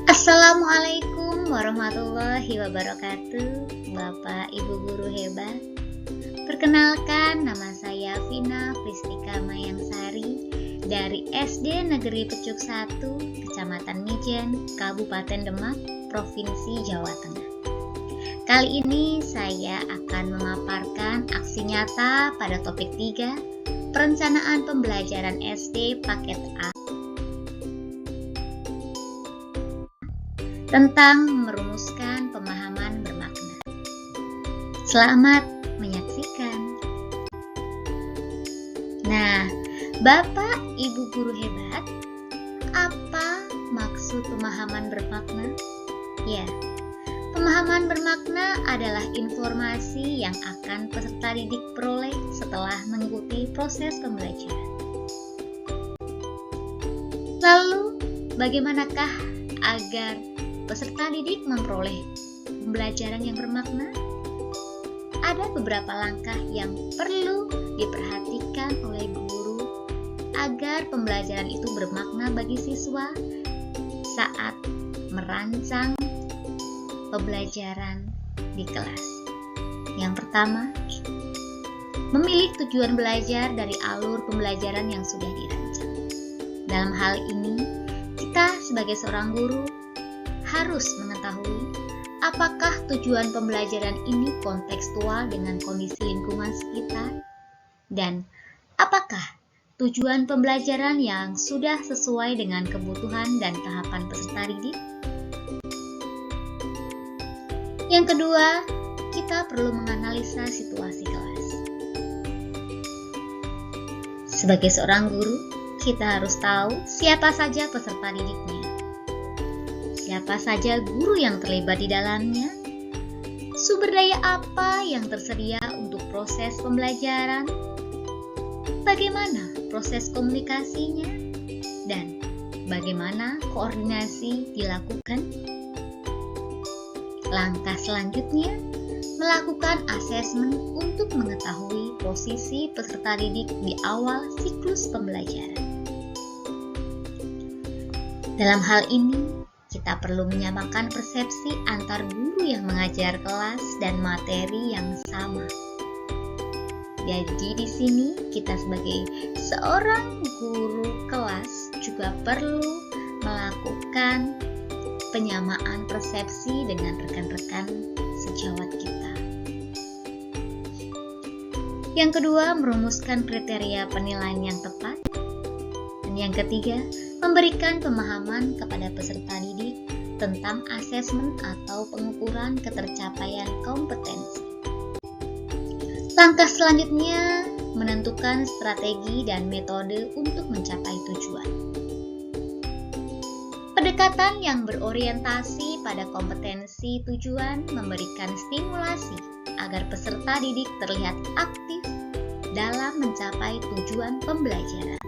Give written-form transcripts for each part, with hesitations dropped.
Assalamualaikum warahmatullahi wabarakatuh, Bapak Ibu guru hebat. Perkenalkan, nama saya Vina Pristika Mayangsari dari SD Negeri Pecuk 1, Kecamatan Mijen, Kabupaten Demak, Provinsi Jawa Tengah. Kali ini saya akan memaparkan aksi nyata pada topik 3, Perencanaan Pembelajaran SD Paket A, tentang merumuskan pemahaman bermakna. Selamat menyaksikan. Nah, Bapak Ibu guru hebat, apa maksud pemahaman bermakna? Ya, pemahaman bermakna adalah informasi yang akan peserta didik peroleh setelah mengikuti proses pembelajaran. Lalu, bagaimanakah agar peserta didik memperoleh pembelajaran yang bermakna? Ada beberapa langkah yang perlu diperhatikan oleh guru agar pembelajaran itu bermakna bagi siswa saat merancang pembelajaran di kelas. Yang pertama, memilih tujuan belajar dari alur pembelajaran yang sudah dirancang. Dalam hal ini, kita sebagai seorang guru harus mengetahui apakah tujuan pembelajaran ini kontekstual dengan kondisi lingkungan sekitar dan apakah tujuan pembelajaran yang sudah sesuai dengan kebutuhan dan tahapan peserta didik. Yang kedua, kita perlu menganalisa situasi kelas. Sebagai seorang guru, kita harus tahu siapa saja peserta didiknya. Siapa saja guru yang terlibat di dalamnya, sumber daya apa yang tersedia untuk proses pembelajaran, bagaimana proses komunikasinya, dan bagaimana koordinasi dilakukan. Langkah selanjutnya, melakukan asesmen untuk mengetahui posisi peserta didik di awal siklus pembelajaran. Dalam hal ini, kita perlu menyamakan persepsi antar guru yang mengajar kelas dan materi yang sama. Jadi di sini kita sebagai seorang guru kelas juga perlu melakukan penyamaan persepsi dengan rekan-rekan sejawat kita. Yang kedua, merumuskan kriteria penilaian yang tepat. Dan yang ketiga, memberikan pemahaman kepada peserta didik tentang asesmen atau pengukuran ketercapaian kompetensi. Langkah selanjutnya, menentukan strategi dan metode untuk mencapai tujuan. Pendekatan yang berorientasi pada kompetensi tujuan memberikan stimulasi agar peserta didik terlihat aktif dalam mencapai tujuan pembelajaran.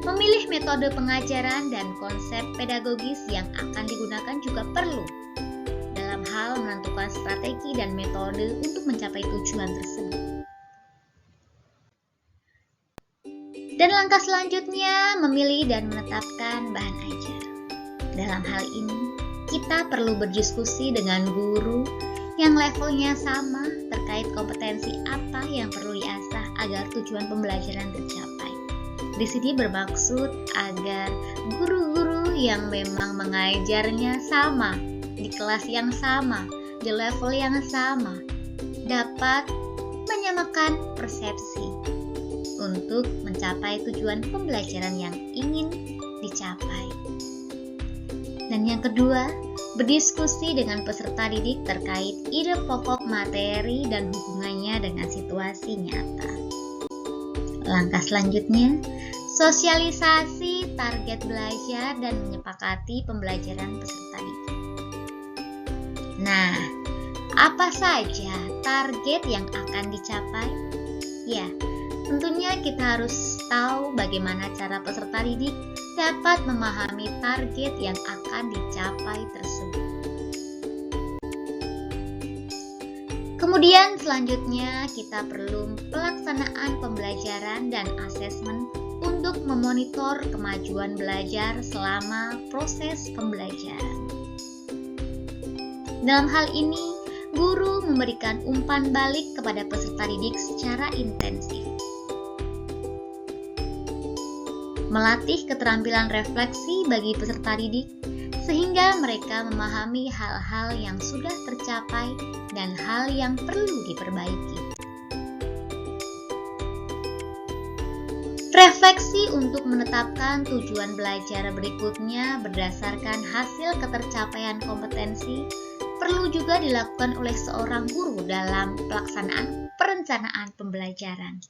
Memilih metode pengajaran dan konsep pedagogis yang akan digunakan juga perlu dalam hal menentukan strategi dan metode untuk mencapai tujuan tersebut. Dan langkah selanjutnya, memilih dan menetapkan bahan ajar. Dalam hal ini, kita perlu berdiskusi dengan guru yang levelnya sama terkait kompetensi apa yang perlu diasah agar tujuan pembelajaran tercapai. Di sini bermaksud agar guru-guru yang memang mengajarnya sama, di kelas yang sama, di level yang sama, dapat menyamakan persepsi untuk mencapai tujuan pembelajaran yang ingin dicapai. Dan yang kedua, berdiskusi dengan peserta didik terkait ide pokok materi dan hubungannya dengan situasi nyata. Langkah selanjutnya, sosialisasi target belajar dan menyepakati pembelajaran peserta didik. Nah, apa saja target yang akan dicapai? Ya, Tentunya kita harus tahu bagaimana cara peserta didik dapat memahami target yang akan dicapai tersebut. Kemudian selanjutnya kita perlu pelaksanaan pembelajaran dan asesmen untuk memonitor kemajuan belajar selama proses pembelajaran. Dalam hal ini, guru memberikan umpan balik kepada peserta didik secara intensif. Melatih keterampilan refleksi bagi peserta didik sehingga mereka memahami hal-hal yang sudah tercapai dan hal yang perlu diperbaiki. Refleksi untuk menetapkan tujuan belajar berikutnya berdasarkan hasil ketercapaian kompetensi perlu juga dilakukan oleh seorang guru dalam pelaksanaan perencanaan pembelajaran.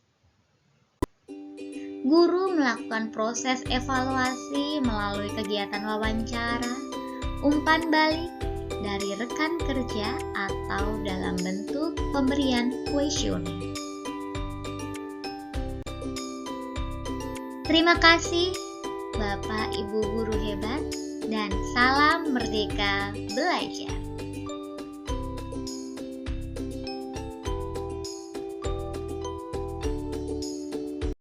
Guru melakukan proses evaluasi melalui kegiatan wawancara, umpan balik dari rekan kerja atau dalam bentuk pemberian kuesioner. Terima kasih Bapak Ibu guru hebat dan salam merdeka belajar.